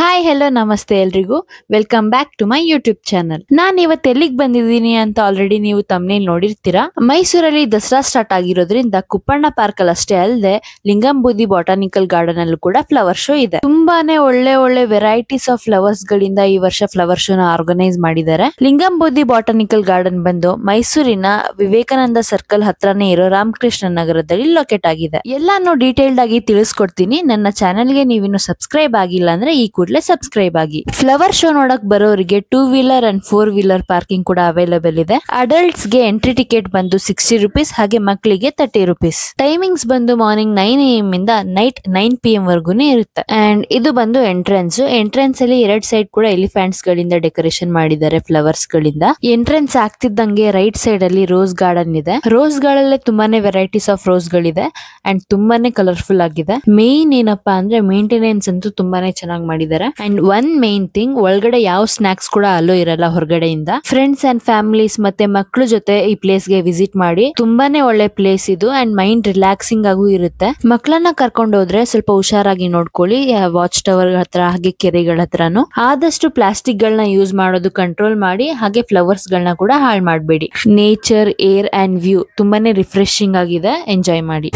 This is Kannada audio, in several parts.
ಹಾಯ್ ಹೆಲೋ ನಮಸ್ತೆ ಎಲ್ರಿಗೂ welcome back to my YouTube channel. ನಾನು ಇವತ್ತು ಎಲ್ಲಿಗೆ ಬಂದಿದ್ದೀನಿ ಅಂತ ಆಲ್ರೆಡಿ ನೀವು ತಮ್ಮನೇಲಿ ನೋಡಿರ್ತೀರಾ. ಮೈಸೂರಲ್ಲಿ ದಸರಾ ಸ್ಟಾರ್ಟ್ ಆಗಿರೋದ್ರಿಂದ ಕುಪ್ಪಣ್ಣ ಪಾರ್ಕ್ ಅಲ್ಲಿ ಅಷ್ಟೇ ಅಲ್ಲದೆ ಲಿಂಗಂಬೂದಿ ಬಾಟಾನಿಕಲ್ ಗಾರ್ಡನ್ ಅಲ್ಲೂ ಕೂಡ ಫ್ಲವರ್ ಶೋ ಇದೆ. ತುಂಬಾನೇ ಒಳ್ಳೆ ವೆರೈಟೀಸ್ ಆಫ್ ಫ್ಲವರ್ಸ್ ಗಳಿಂದ ಈ ವರ್ಷ ಫ್ಲವರ್ ಶೋ ನ ಆರ್ಗನೈಸ್ ಮಾಡಿದ್ದಾರೆ. ಲಿಂಗಂಬೂದಿ ಬಾಟಾನಿಕಲ್ ಗಾರ್ಡನ್ ಬಂದು ಮೈಸೂರಿನ ವಿವೇಕಾನಂದ ಸರ್ಕಲ್ ಹತ್ರನೇ ಇರೋ ರಾಮಕೃಷ್ಣ ನಗರದಲ್ಲಿ ಲೊಕೇಟ್ ಆಗಿದೆ. ಎಲ್ಲಾನು ಡೀಟೇಲ್ಡ್ ಆಗಿ ತಿಳಿಸ್ಕೊಡ್ತೀನಿ. ನನ್ನ ಚಾನೆಲ್ಗೆ ನೀವಿನ್ನು ಸಬ್ಸ್ಕ್ರೈಬ್ ಆಗಿಲ್ಲ ಅಂದ್ರೆ ಈ ಕೂಡಲೇ ಸಬ್ಸ್ಕ್ರೈಬ್ ಆಗಿ. ಫ್ಲವರ್ ಶೋ ನೋಡಕ್ ಬರೋರಿಗೆ 2 ವೀಲರ್ ಅಂಡ್ 4 ವೀಲರ್ ಪಾರ್ಕಿಂಗ್ ಕೂಡ ಅವೈಲೇಬಲ್ ಇದೆ. ಅಡಲ್ಟ್ಸ್ ಗೆ ಎಂಟ್ರಿ ಟಿಕೆಟ್ ಬಂದು 60 ರೂಪೀಸ್, ಹಾಗೆ ಮಕ್ಕಳಿಗೆ 30 ರೂಪೀಸ್. ಟೈಮಿಂಗ್ಸ್ ಬಂದು ಮಾರ್ನಿಂಗ್ 9 AM ಇಂದ ನೈಟ್ 9 PM ವರ್ಗುನೇ ಇರುತ್ತೆ. ಅಂಡ್ ಇದು ಬಂದು ಎಂಟ್ರೆನ್ಸ್ ಅಲ್ಲಿ 2 ಸೈಡ್ ಕೂಡ ಎಲಿಫೆಂಟ್ಸ್ ಗಳಿಂದ ಡೆಕೋರೇಷನ್ ಮಾಡಿದ್ದಾರೆ ಫ್ಲವರ್ಸ್ ಗಳಿಂದ. ಎಂಟ್ರೆನ್ಸ್ ಆಗ್ತಿದ್ದಂಗೆ ರೈಟ್ ಸೈಡ್ ಅಲ್ಲಿ ರೋಸ್ ಗಾರ್ಡನ್ ಇದೆ. ರೋಸ್ ಗಳಲ್ಲೇ ತುಂಬಾನೇ ವೆರೈಟೀಸ್ ಆಫ್ ರೋಸ್ ಗಳಿದೆ ಅಂಡ್ ತುಂಬಾನೇ ಕಲರ್ಫುಲ್ ಆಗಿದೆ. ಮೇನ್ ಏನಪ್ಪಾ ಅಂದ್ರೆ ಮೇಂಟೆನೆನ್ಸ್ ಅಂತೂ ತುಂಬಾನೇ ಚೆನ್ನಾಗಿ ಮಾಡಿದ್ದಾರೆ. ಅಂಡ್ ಒನ್ ಮೇನ್ ಥಿಂಗ್, ಒಳಗಡೆ ಯಾವ ಸ್ನಾಕ್ಸ್ ಕೂಡ ಅಲ್ಲೋ ಇರಲ್ಲ ಹೊರಗಡೆಯಿಂದ. ಫ್ರೆಂಡ್ಸ್ ಅಂಡ್ ಫ್ಯಾಮಿಲೀಸ್ ಮತ್ತೆ ಮಕ್ಕಳು ಜೊತೆ ಈ ಪ್ಲೇಸ್ ಗೆ ವಿಸಿಟ್ ಮಾಡಿ. ತುಂಬಾನೇ ಒಳ್ಳೆ ಪ್ಲೇಸ್ ಇದು ಅಂಡ್ ಮೈಂಡ್ ರಿಲ್ಯಾಕ್ಸಿಂಗ್ ಆಗೂ ಇರುತ್ತೆ. ಮಕ್ಕಳನ್ನ ಕರ್ಕೊಂಡು ಹೋದ್ರೆ ಸ್ವಲ್ಪ ಹುಷಾರಾಗಿ ನೋಡ್ಕೊಳ್ಳಿ. ವಾಚ್ ಟವರ್ ಹತ್ರ ಹಾಗೆ ಕೆರೆಗಳ ಹತ್ರನು ಆದಷ್ಟು ಪ್ಲಾಸ್ಟಿಕ್ ಗಳನ್ನ ಯೂಸ್ ಮಾಡೋದು ಕಂಟ್ರೋಲ್ ಮಾಡಿ. ಹಾಗೆ ಫ್ಲವರ್ಸ್ ಗಳನ್ನ ಕೂಡ ಹಾಳು ಮಾಡಬೇಡಿ. ನೇಚರ್, ಏರ್ ಅಂಡ್ ವ್ಯೂ ತುಂಬಾನೇ ರಿಫ್ರೆಶಿಂಗ್ ಆಗಿದೆ. ಎಂಜಾಯ್ ಮಾಡಿ.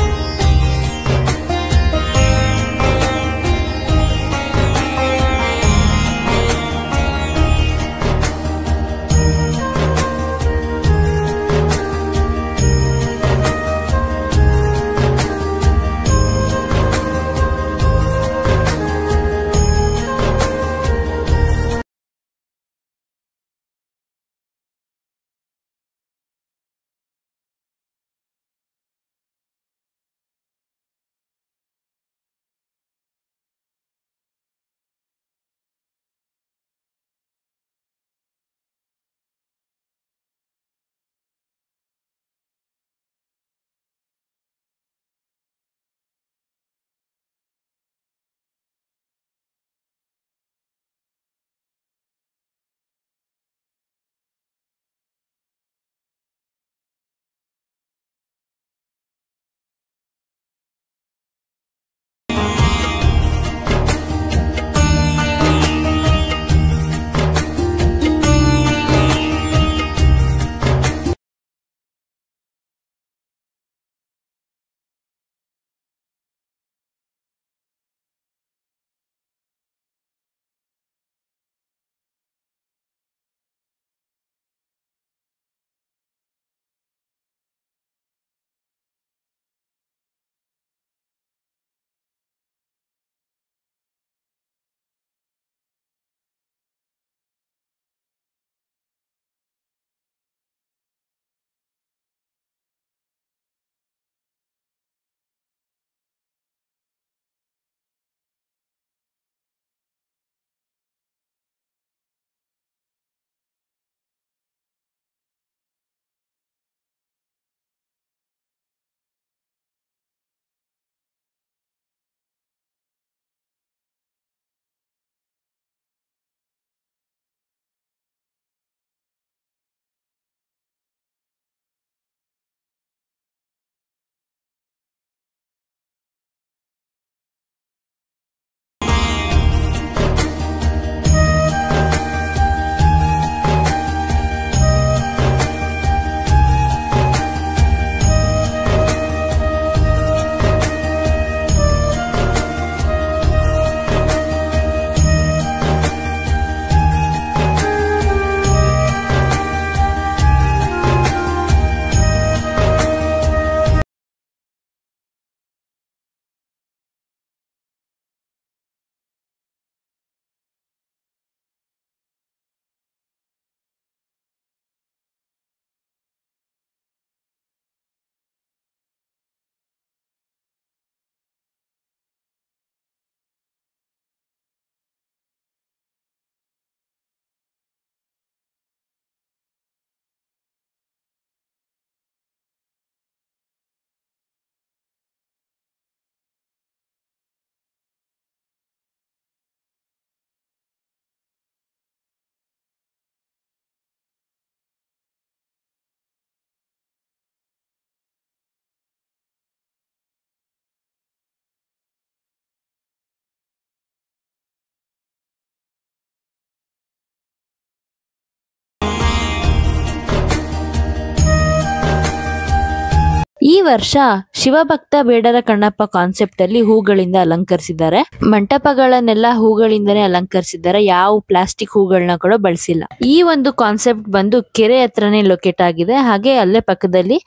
ವರ್ಷ ಶಿವಭಕ್ತ ಬೇಡರ ಕಣ್ಣಪ್ಪ ಕಾನ್ಸೆಪ್ಟ್ ಅಲ್ಲಿ ಹೂಗಳಿಂದ ಅಲಂಕರಿಸಿದ್ದಾರೆ. ಮಂಟಪಗಳನ್ನೆಲ್ಲ ಹೂಗಳಿಂದನೇ ಅಲಂಕರಿಸಿದ್ದಾರೆ. ಯಾವ ಪ್ಲಾಸ್ಟಿಕ್ ಹೂಗಳನ್ನ ಕೂಡ ಬಳಸಿಲ್ಲ. ಈ ಒಂದು ಕಾನ್ಸೆಪ್ಟ್ ಬಂದು ಕೆರೆ ಹತ್ರನೇ ಲೊಕೇಟ್ ಆಗಿದೆ. ಹಾಗೆ ಅಲ್ಲೇ ಪಕ್ಕದಲ್ಲಿ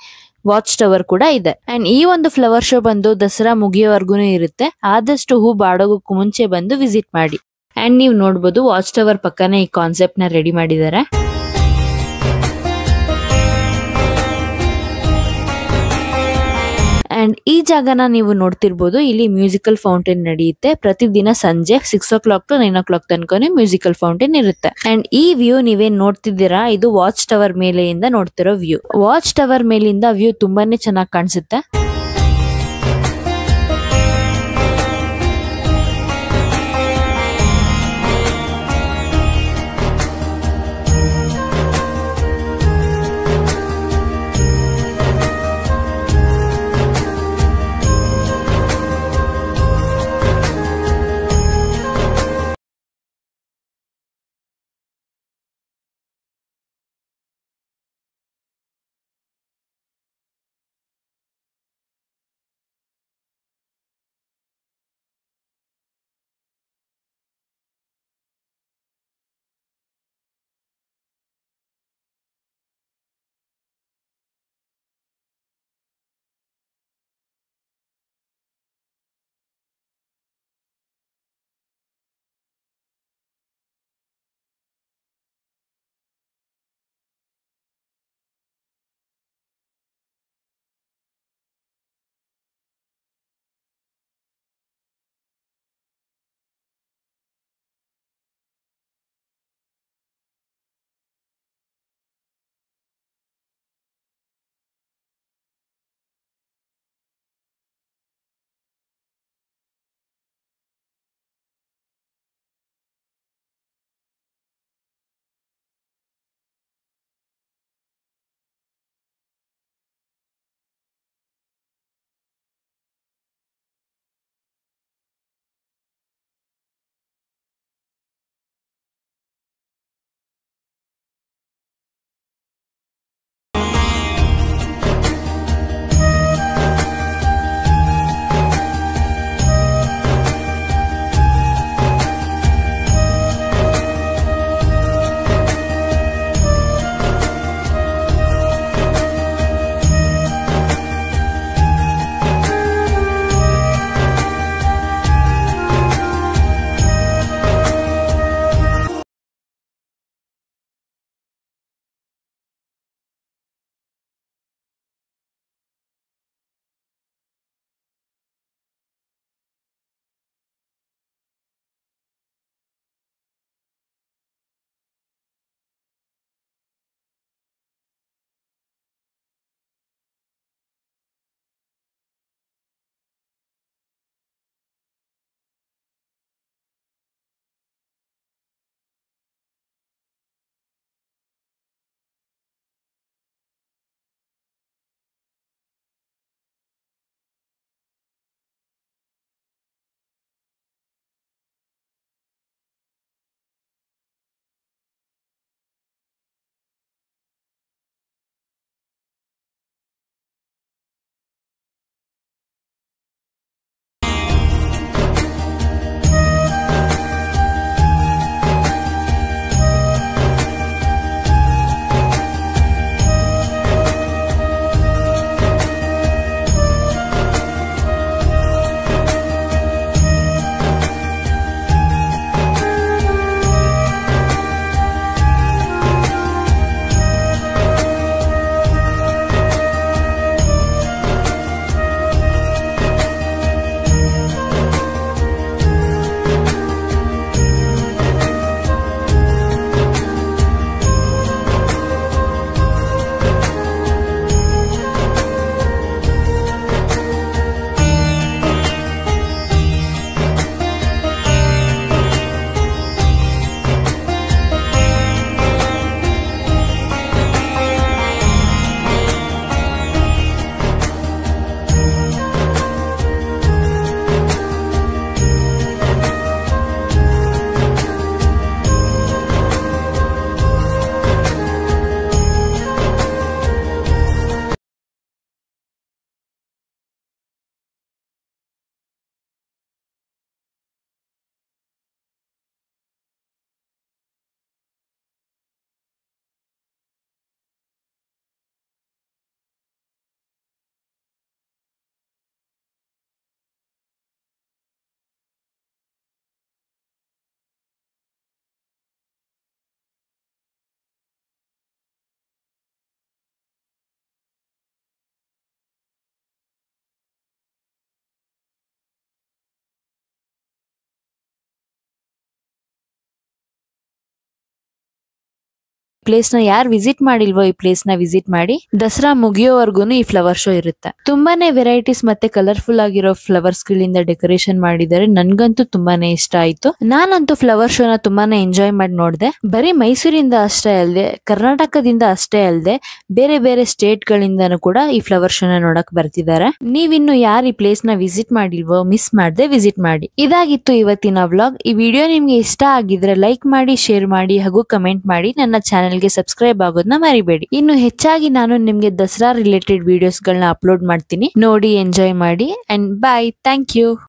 ವಾಚ್ ಟವರ್ ಕೂಡ ಇದೆ. ಅಂಡ್ ಈ ಒಂದು ಫ್ಲವರ್ ಶೋ ಬಂದು ದಸರಾ ಮುಗಿಯೋವರೆಗೂ ಇರುತ್ತೆ. ಆದಷ್ಟು ಹೂ ಬಾಡೋಗಕ್ಕೂ ಮುಂಚೆ ಬಂದು ವಿಸಿಟ್ ಮಾಡಿ. ಅಂಡ್ ನೀವು ನೋಡ್ಬೋದು ವಾಚ್ ಟವರ್ ಪಕ್ಕನೇ ಈ ಕಾನ್ಸೆಪ್ಟ್ ನ ರೆಡಿ ಮಾಡಿದ್ದಾರೆ. ಅಂಡ್ ಈ ಜಾಗನ ನೀವು ನೋಡ್ತಿರ್ಬೋದು. ಇಲ್ಲಿ ಮ್ಯೂಸಿಕಲ್ ಫೌಂಟೇನ್ ನಡೆಯುತ್ತೆ. ಪ್ರತಿದಿನ ಸಂಜೆ 6 to 9 ತನಕ ಮ್ಯೂಸಿಕಲ್ ಫೌಂಟೇನ್ ಇರುತ್ತೆ. ಅಂಡ್ ಈ ವ್ಯೂ ನೀವೇನ್ ನೋಡ್ತಿದ್ದೀರಾ, ಇದು ವಾಚ್ ಟವರ್ ಮೇಲೆಯಿಂದ ನೋಡ್ತಿರೋ ವ್ಯೂ. ವಾಚ್ ಟವರ್ ಮೇಲಿಂದ ವ್ಯೂ ತುಂಬಾನೇ ಚೆನ್ನಾಗಿ ಕಾಣಿಸುತ್ತೆ. ಪ್ಲೇಸ್ ನ ಯಾರು ವಿಸಿಟ್ ಮಾಡಿಲ್ವೋ ಈ ಪ್ಲೇಸ್ ನ ವಿಸಿಟ್ ಮಾಡಿ. ದಸರಾ ಮುಗಿಯೋವರೆಗೂ ಈ ಫ್ಲವರ್ ಶೋ ಇರುತ್ತೆ. ತುಂಬಾನೇ ವೆರೈಟೀಸ್ ಮತ್ತೆ ಕಲರ್ಫುಲ್ ಆಗಿರೋ ಫ್ಲವರ್ಸ್ ಗಳಿಂದ ಡೆಕೋರೇಷನ್ ಮಾಡಿದ್ದಾರೆ. ನನ್ಗಂತೂ ತುಂಬಾನೇ ಇಷ್ಟ ಆಯ್ತು. ನಾನಂತೂ ಫ್ಲವರ್ ಶೋನ ತುಂಬಾನೇ ಎಂಜಾಯ್ ಮಾಡಿ ನೋಡಿದೆ. ಬರೀ ಮೈಸೂರಿಂದ ಅಷ್ಟೇ ಅಲ್ಲದೆ ಕರ್ನಾಟಕದಿಂದ ಅಷ್ಟೇ ಅಲ್ಲದೆ ಬೇರೆ ಬೇರೆ ಸ್ಟೇಟ್ ಗಳಿಂದನೂ ಕೂಡ ಈ ಫ್ಲವರ್ ಶೋನ ನೋಡಕ್ ಬರ್ತಿದ್ದಾರೆ. ನೀವಿನ್ನು ಯಾರು ಈ ಪ್ಲೇಸ್ ನ ವಿಸಿಟ್ ಮಾಡಿಲ್ವೋ ಮಿಸ್ ಮಾಡದೆ ವಿಸಿಟ್ ಮಾಡಿ. ಇದಾಗಿತ್ತು ಇವತ್ತಿನ ವ್ಲಾಗ್. ಈ ವಿಡಿಯೋ ನಿಮ್ಗೆ ಇಷ್ಟ ಆಗಿದ್ರೆ ಲೈಕ್ ಮಾಡಿ, ಶೇರ್ ಮಾಡಿ ಹಾಗೂ ಕಮೆಂಟ್ ಮಾಡಿ. ನನ್ನ ಚಾನೆಲ್ಗೆ ಸಬ್ಸ್ಕ್ರೈಬ್ ಆಗೋದನ್ನ ಮರಿಬೇಡಿ. ಇನ್ನು ಹೆಚ್ಚಾಗಿ ನಾನು ನಿಮ್ಗೆ ದಸರಾ ರಿಲೇಟೆಡ್ ವಿಡಿಯೋಸ್ ಗಳನ್ನ ಅಪ್ಲೋಡ್ ಮಾಡ್ತೀನಿ. ನೋಡಿ ಎಂಜಾಯ್ ಮಾಡಿ ಅಂಡ್ ಬಾಯ್. Thank you.